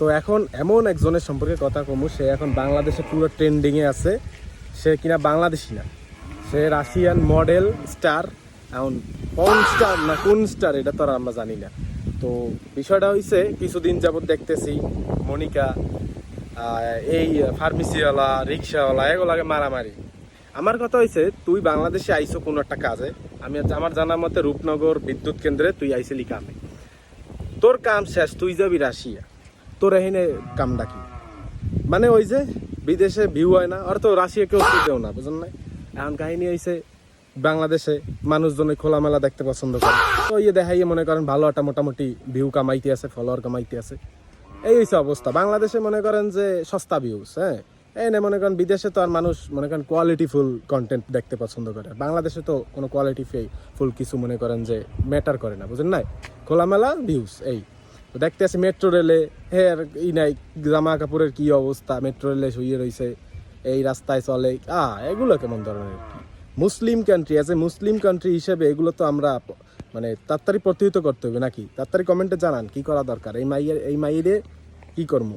তো এখন এমন একজনের সম্পর্কে কথা কমু, সে এখন বাংলাদেশে পুরো ট্রেন্ডিংয়ে আছে। সে কিনা বাংলাদেশি না, সে রাশিয়ান মডেল স্টার। এখন কোন স্টার না কোন স্টার এটা তো আর আমরা জানি না। তো বিষয়টা হইছে, কিছুদিন যাবত দেখতেছি মনিকা এই ফার্মেসিওয়ালা রিক্সাওয়ালা এগুলাকে মারামারি। আমার কথা হয়েছে, তুই বাংলাদেশে আইসো কোনো একটা কাজে, আমার জানার মতে রূপনগর বিদ্যুৎ কেন্দ্রে তুই আইসিলি কামে, তোর কাম শেষ, তুই যাবি রাশিয়া, তোর এখানে কামটা কি? মানে ওই যে বিদেশে ভিউ হয় না, আর তো রাশিয়া কেউ দেও না, বুঝলেন না? এখন কাহিনী হয়েছে, বাংলাদেশে মানুষজন খোলামেলা দেখতে পছন্দ করে, তো ইয়ে দেখাইয়ে মনে করেন ভালো একটা মোটামুটি ভিউ কামাইতে আছে, ফলোয়ার কামাইতে আছে। এই হচ্ছে অবস্থা। বাংলাদেশে মনে করেন যে সস্তা ভিউজ, হ্যাঁ। এই না মনে করেন বিদেশে তো আর মানুষ মনে করেন কোয়ালিটিফুল কন্টেন্ট দেখতে পছন্দ করে, বাংলাদেশে তো কোনো ফুল কিছু মনে করেন যে ম্যাটার করে না, বুঝেন নাই? খোলামেলা ভিউজ এই তো দেখতে আসি। মেট্রো রেলে হ্যাঁ ই নাই, জামা কাপড়ের কি অবস্থা, মেট্রো রেলে শুয়ে রয়েছে, এই রাস্তায় চলে, এগুলো কেমন ধরনের? মুসলিম country, as a Muslim country হিসেবে এগুলো তো আমরা মানে তাড়াতাড়ি প্রতিহত করতে হবে নাকি? তাড়াতাড়ি কমেন্টে জানান কি করা দরকার, এই মাইয়ের কি করবো।